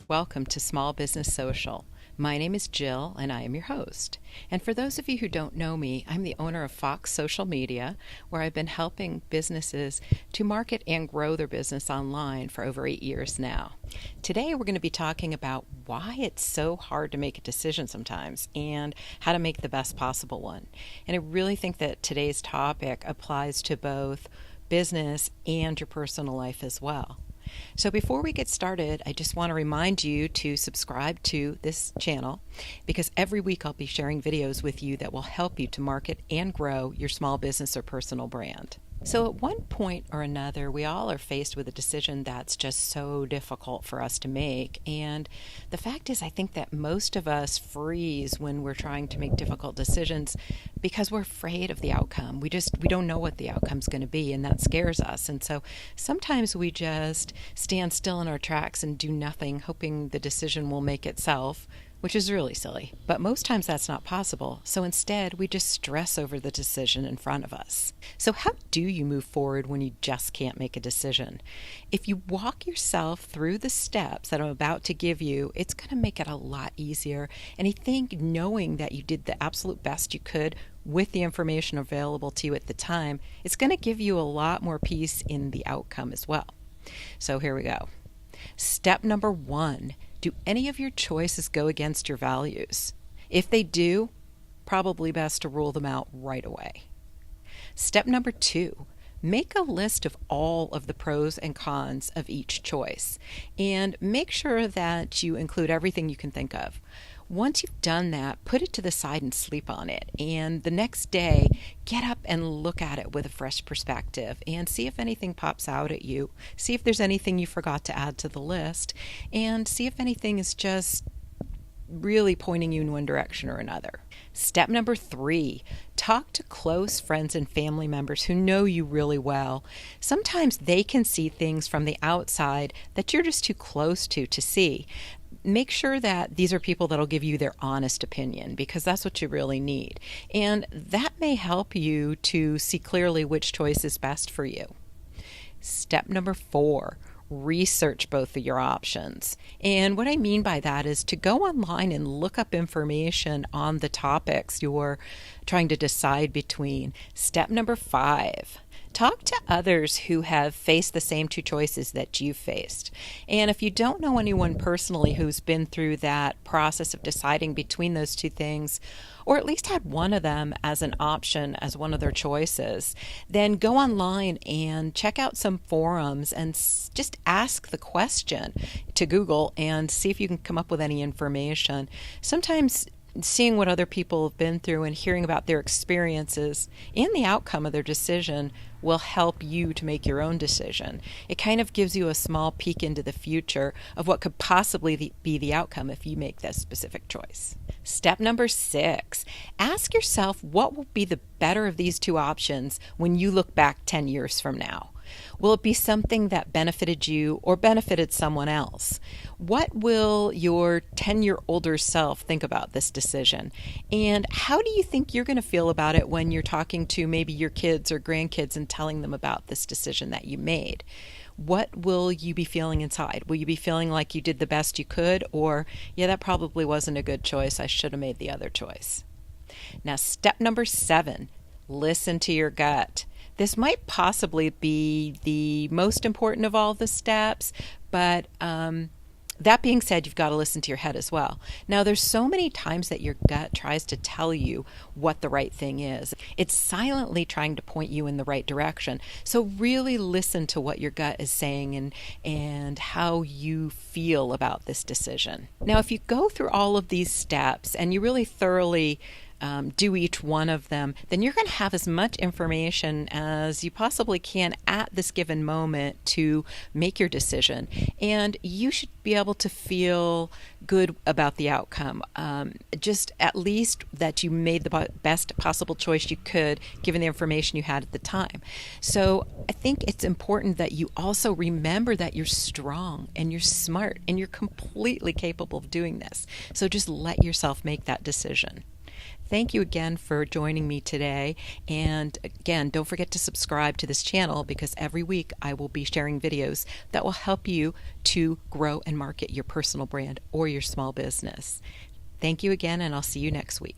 welcome to Small Business Social. My name is Jill, and I am your host. And for those of you who don't know me, I'm the owner of Fox Social Media, where I've been helping businesses to market and grow their business online for over 8 years now. Today, we're going to be talking about why it's so hard to make a decision sometimes and how to make the best possible one. And I really think that today's topic applies to both business and your personal life as well. So before we get started, I just want to remind you to subscribe to this channel because every week I'll be sharing videos with you that will help you to market and grow your small business or personal brand. So at one point or another, we all are faced with a decision that's just so difficult for us to make. And the fact is, I think that most of us freeze when we're trying to make difficult decisions because we're afraid of the outcome. We don't know what the outcome's going to be, and that scares us. And so sometimes we just stand still in our tracks and do nothing, hoping the decision will make itself, which is really silly. But most times that's not possible. So instead, we just stress over the decision in front of us. So how do you move forward when you just can't make a decision? If you walk yourself through the steps that I'm about to give you, it's going to make it a lot easier. And I think knowing that you did the absolute best you could with the information available to you at the time, it's going to give you a lot more peace in the outcome as well. So here we go. Step number 1. Do any of your choices go against your values? If they do, probably best to rule them out right away. Step number 2, make a list of all of the pros and cons of each choice, and make sure that you include everything you can think of. Once you've done that, put it to the side and sleep on it. And the next day, get up and look at it with a fresh perspective and see if anything pops out at you. See if there's anything you forgot to add to the list, and see if anything is just really pointing you in one direction or another. Step number 3, talk to close friends and family members who know you really well. Sometimes they can see things from the outside that you're just too close to see. Make sure that these are people that'll give you their honest opinion, because that's what you really need. And that may help you to see clearly which choice is best for you. Step number 4, research both of your options. And what I mean by that is to go online and look up information on the topics you're trying to decide between. Step number 5, talk to others who have faced the same two choices that you faced. And if you don't know anyone personally who's been through that process of deciding between those two things, or at least had one of them as an option as one of their choices, then go online and check out some forums and just ask the question to Google and see if you can come up with any information. Sometimes seeing what other people have been through and hearing about their experiences and the outcome of their decision will help you to make your own decision. It kind of gives you a small peek into the future of what could possibly be the outcome if you make that specific choice. Step number 6, ask yourself what will be the better of these two options when you look back 10 years from now. Will it be something that benefited you or benefited someone else? What will your 10-year-older self think about this decision? And how do you think you're going to feel about it when you're talking to maybe your kids or grandkids and telling them about this decision that you made? What will you be feeling inside? Will you be feeling like you did the best you could, or, yeah, that probably wasn't a good choice, I should have made the other choice? Now, step number 7, listen to your gut. This might possibly be the most important of all the steps, but that being said, you've got to listen to your head as well. Now, there's so many times that your gut tries to tell you what the right thing is. It's silently trying to point you in the right direction. So really listen to what your gut is saying and how you feel about this decision. Now, if you go through all of these steps and you really thoroughly do each one of them, then you're going to have as much information as you possibly can at this given moment to make your decision. And you should be able to feel good about the outcome. Just at least that you made the best possible choice you could given the information you had at the time. So I think it's important that you also remember that you're strong and you're smart and you're completely capable of doing this. So just let yourself make that decision. Thank you again for joining me today. And again, don't forget to subscribe to this channel because every week I will be sharing videos that will help you to grow and market your personal brand or your small business. Thank you again, and I'll see you next week.